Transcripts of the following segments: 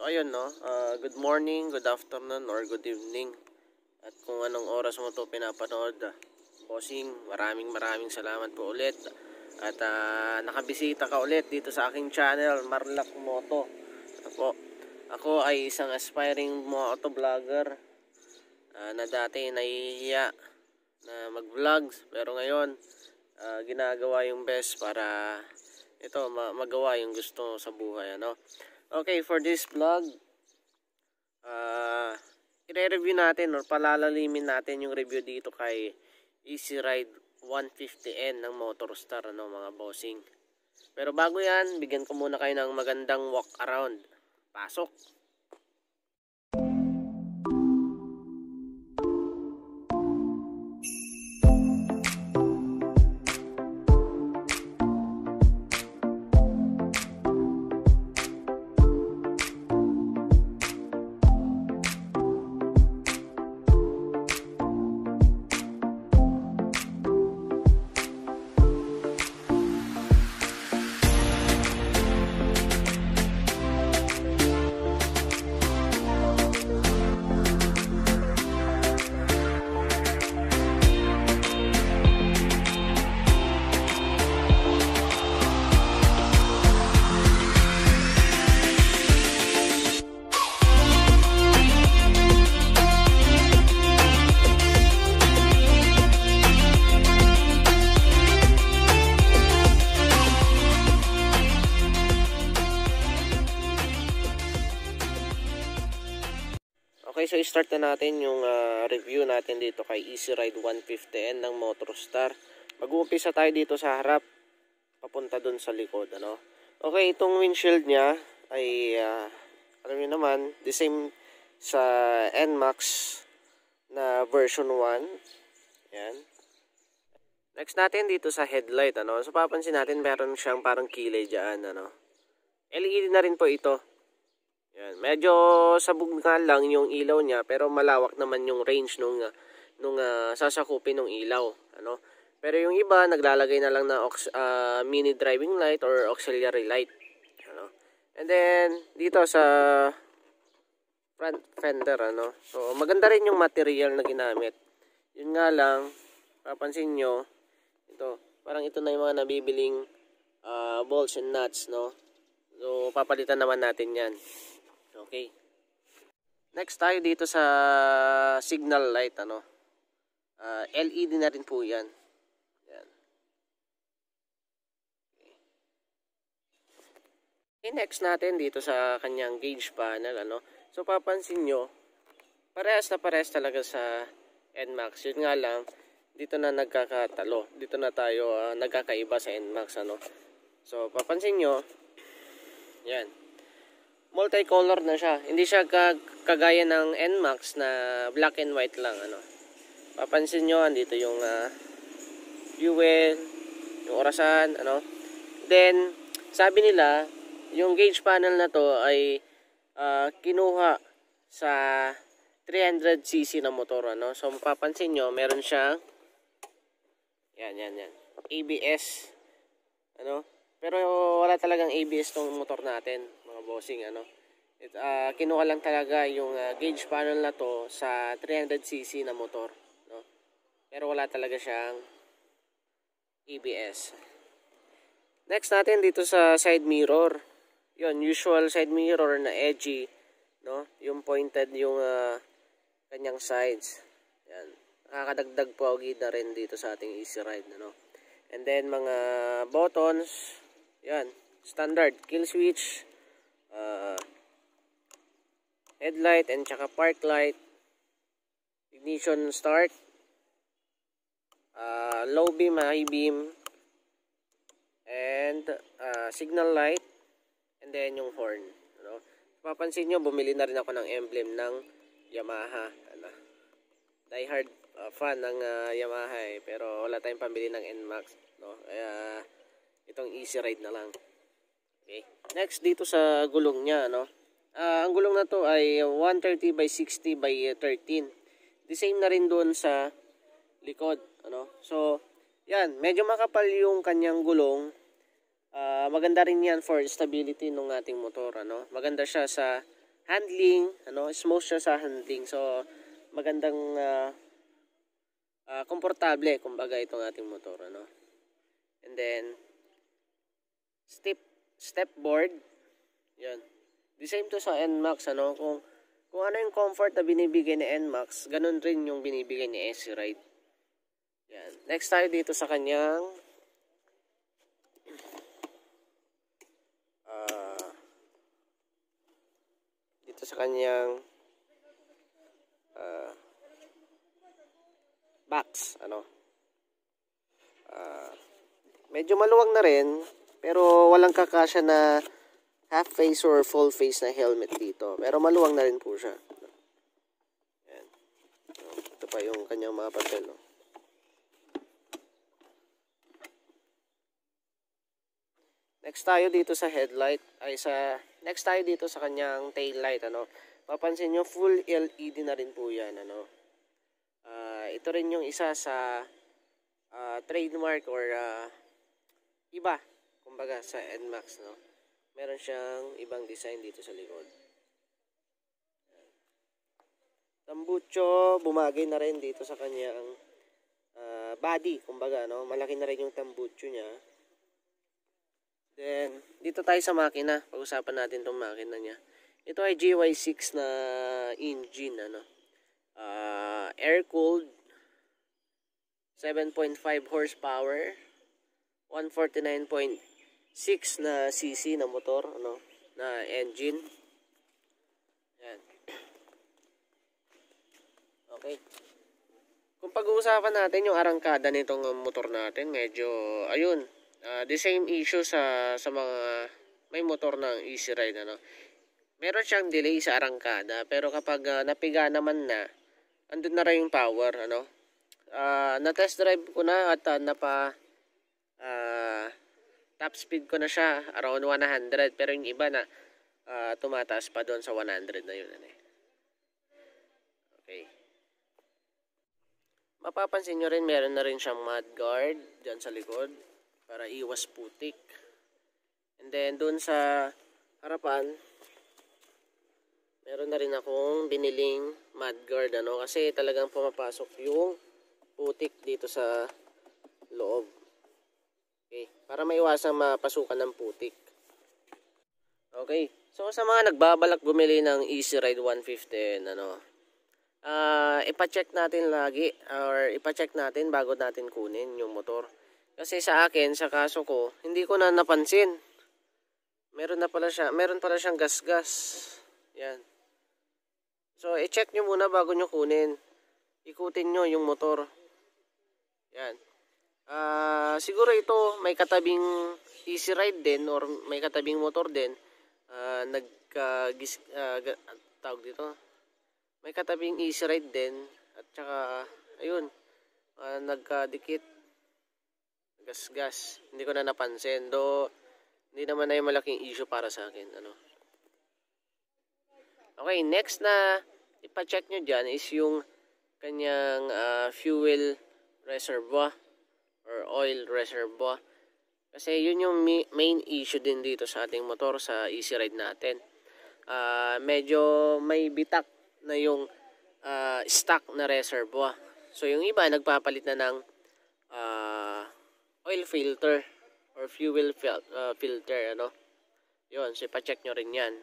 ayun no, good morning, good afternoon, or good evening. At kung anong oras mo to pinapanood, bossing, maraming salamat po ulit. At nakabisita ka ulit dito sa aking channel, Marlac Moto. Ako ay isang aspiring moto vlogger na dati nahihiya na mag-vlogs. Pero ngayon, ginagawa yung best para ito magawa yung gusto sa buhay, ano. Okay, for this vlog, i-review natin or palalalimin natin yung review dito kay Easy Ride 150N ng Motorstar, ano mga bossing. Pero bago yan, bigyan ko muna kayo ng magandang walk around. Pasok! Okay, so start na natin yung review natin dito kay Easy Ride 150N ng Motorstar. Mag-uumpisa tayo dito sa harap, papunta dun sa likod, ano. Okay, itong windshield niya ay alam niyo naman, the same sa NMAX na version 1. Yan. Next natin dito sa headlight, ano. So papansin natin meron siyang parang kilay diyan, ano. LED na rin po ito. Yan, medyo sabog nga lang yung ilaw niya, pero malawak naman yung range nung sasakupin ng ilaw, ano. Pero yung iba naglalagay na lang na mini driving light or auxiliary light, ano. And then dito sa front fender, ano. So maganda rin yung material na ginamit. Yun nga lang, papansin nyo, ito, parang ito na yung mga nabibiling bolts and nuts, no. So papalitan naman natin yan. Okay. Next tayo dito sa signal light, ano. LED na rin po 'yan. Yan. Okay, next natin dito sa kanyang gauge panel, ano. So papansin nyo, parehas talaga sa NMAX. Yun nga lang, dito na nagkakatalo. Dito na tayo nagkakaiba sa NMAX, ano. So papansin nyo, yan. Multicolor na siya. Hindi siya kagaya ng NMAX na black and white lang, ano. Papansin nyo, andito yung fuel, yung orasan, ano. Then, sabi nila, yung gauge panel na to ay kinuha sa 300cc na motor, ano. So, mapapansin nyo, meron siyang yan. ABS, ano. Pero wala talagang ABS tong motor natin, mga bossing, ano. Kinuha lang talaga yung gauge panel na to sa 300cc na motor, no. Pero wala talaga siyang ABS. Next natin dito sa side mirror. Yun, usual side mirror na edgy, no. Yung pointed yung kanyang sides. Yan. Nakakadagdag pogi na rin dito sa ating Easy Ride, no. And then mga buttons, yan, standard kill switch, headlight and tsaka park light, ignition start, low beam, high beam, and signal light, and then yung horn, ano. Papansin nyo, bumili na rin ako ng emblem ng Yamaha, ano. Die hard fan ng Yamaha pero wala tayong pambili ng NMAX, no. Kaya itong Easy Ride na lang. Okay. Next dito sa gulong niya, no. Ang gulong na to ay 130 by 60 by 13. The same na rin doon sa likod, ano. So, yan, medyo makapal yung kanyang gulong. Maganda rin yan for stability ng ating motor, ano. Maganda siya sa handling, smooth siya sa handling. So, magandang komportable, kumbaga, itong ating motor, And then, step board, yan. The same to sa NMAX, Kung ano yung comfort na binibigay ni NMAX, ganun rin yung binibigay ni SC Ride. Yan. Next tayo dito sa kanyang box, medyo maluwag na rin, pero walang kakasya na half face or full face na helmet dito. Pero maluwag na rin po siya. Yan. Ito pa yung kanyang mga papel, Next tayo dito sa headlight, next tayo dito sa kanyang tail light, Mapansin nyo, full LED na rin po yan, Ito rin yung isa sa trademark or iba, kumbaga, sa NMAX, Meron siyang ibang design dito sa likod. Tambucho, bumagay na rin dito sa kanyang body, kumbaga, Malaki na rin yung tambucho niya. Then, dito tayo sa makina. Pag-usapan natin tong makina niya. Ito ay GY6 na engine, air-cooled, 7.5 horsepower, 149.6 na cc na motor, na engine. Yan. Okay. Kung pag-uusapan natin yung arangkada nitong motor natin, medyo, ayun, the same issue sa mga may motor ng Easy Ride, Meron siyang delay sa arangkada, pero kapag napiga naman na, andun na rin yung power, na-test drive ko na at top speed ko na siya, around 100, pero yung iba na tumataas pa doon sa 100 na yun, Okay. Mapapansin nyo rin, meron na rin siyang mud guard dyan sa likod para iwas putik. And then, doon sa harapan, meron na rin akong biniling mud guard, kasi talagang pumapasok yung putik dito sa loob. Okay, para maiwasan mapasukan ng putik. Okay, so sa mga nagbabalak bumili ng Easy Ride 150, ipa-check natin lagi or ipa-check natin bago natin kunin yung motor. Kasi sa akin, sa kaso ko, hindi ko na napansin. Meron pala siyang gas-gas. Yan. So, i-check nyo muna bago nyo kunin. Ikutin nyo yung motor. Yan. Siguro ito, may katabing Easy Ride din or may katabing motor din. Tawag dito. May katabing Easy Ride din. At saka, ayun, nagkadikit. Gas-gas. Hindi ko na napansin. Hindi naman ay malaking issue para sa akin. Okay, next na ipa-check nyo dyan is yung kanyang fuel reservoir or oil reservoir. Kasi yun yung main issue din dito sa ating motor sa Easy Ride natin. Medyo may bitak na yung stock na reservoir. So yung iba nagpapalit na ng oil filter or fuel filter, Yun, so ipa-check nyo rin yan.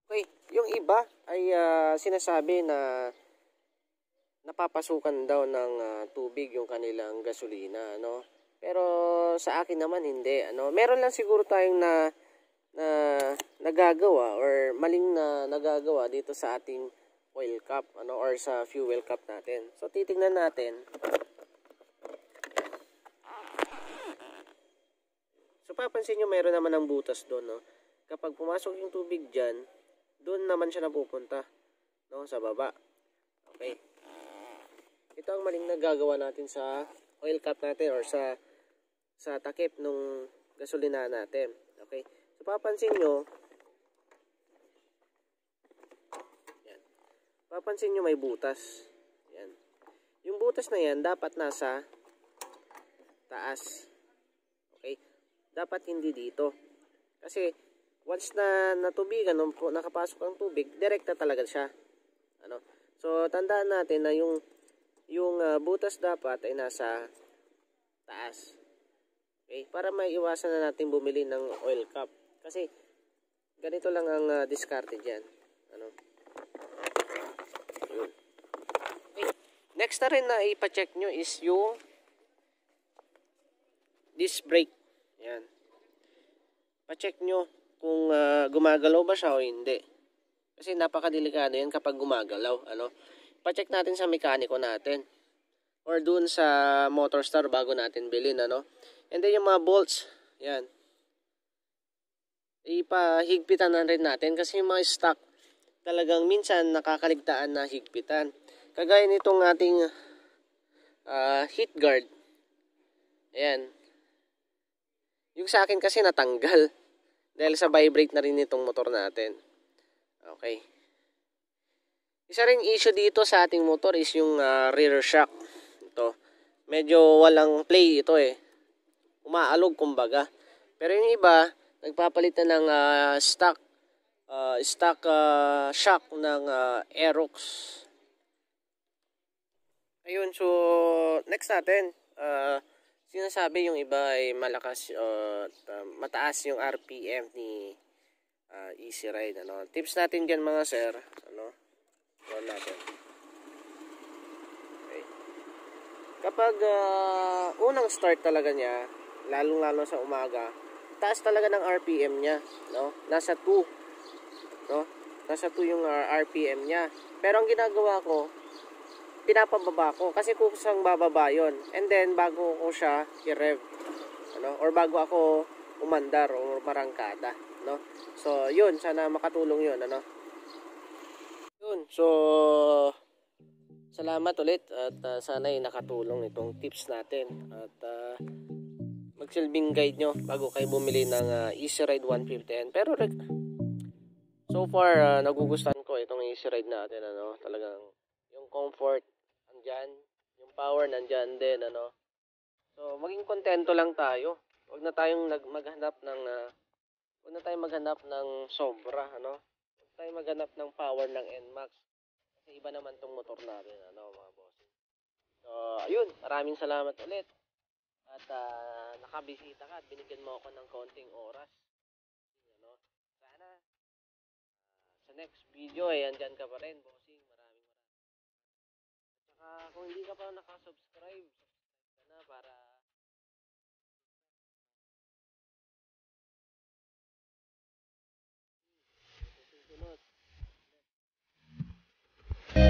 Okay, yung iba ay sinasabi na napapasukan daw ng tubig yung kanilang gasolina, Pero sa akin naman hindi, Meron lang siguro tayong na nagagawa or maling na nagagawa dito sa ating oil cap, or sa fuel cap natin. So titingnan natin. So papansin nyo, meron naman ng butas doon, Kapag pumasok yung tubig dyan, doon naman siya napupunta, sa baba. Okay. Ito ang maling nagagawa natin sa oil cap natin or sa takip nung gasolina natin. Okay. So papansin nyo, yan. Papansin nyo may butas. Yan. Yung butas na yan dapat nasa taas. Okay. Dapat hindi dito. Kasi once na natubigan, nakapasok ang tubig, direkta talaga siya. Ano? So, tandaan natin na yung butas dapat ay nasa taas. Okay? Para maiwasan na natin bumili ng oil cap. Kasi, ganito lang ang diskarte dyan. Ano? Yun. Okay. Next na rin na ipacheck nyo is yung disc brake. Yan. Pa-check nyo kung gumagalaw ba siya o hindi. Kasi napakadelikado yan kapag gumagalaw. Ano? Pa-check natin sa mekaniko natin. Or dun sa Motorstar bago natin bilhin. Ano? And then yung mga bolts. Yan. Ipahigpitan na rin natin. Kasi yung mga stock talagang minsan nakakaligtaan na higpitan. Kagaya nitong ating heat guard. Ayan. Yung sa akin kasi natanggal. Dahil sa vibrate na rin itong motor natin. Okay. Isa ring issue dito sa ating motor is yung rear shock. Ito. Medyo walang play ito eh. Umaalog kumbaga. Pero yung iba, nagpapalit na ng stock shock ng Aerox. Ayun, so next natin. Sinasabi yung iba ay malakas mataas yung RPM ni Easy Ride. Ano? Tips natin dyan mga sir. Ano? Doon natin. Okay. Kapag unang start talaga niya, lalong-lalo sa umaga, taas talaga ng RPM niya. No? Nasa 2. No? Nasa 2 yung RPM niya. Pero ang ginagawa ko, pinapababa ko kasi kusang bababa yun. And then bago ko siya i-rev, ano, or bago ako umandar o marangkada, no. So yun, sana makatulong yun, ano. Yun, so salamat ulit at sana'y nakatulong itong tips natin at magsilbing guide nyo bago kayo bumili ng Easy Ride 150N. Pero so far nagugustuhan ko itong Easy Ride natin, ano, talagang yung comfort nandyan, yung power nandyan din, ano. So maging kontento lang tayo. Huwag na tayong maghanap ng sobra, ano. Huwag tayong maghanap ng power ng NMAX. Kasi iba naman tong motor natin, ano, mga boss. So ayun, maraming salamat ulit. At nakabisita ka at binigyan mo ako ng konting oras. Ano. Sana sa next video ay andyan ka pa rin, bossing. Maraming. Kung hindi ka pa nakasubscribe, subscribe ka na para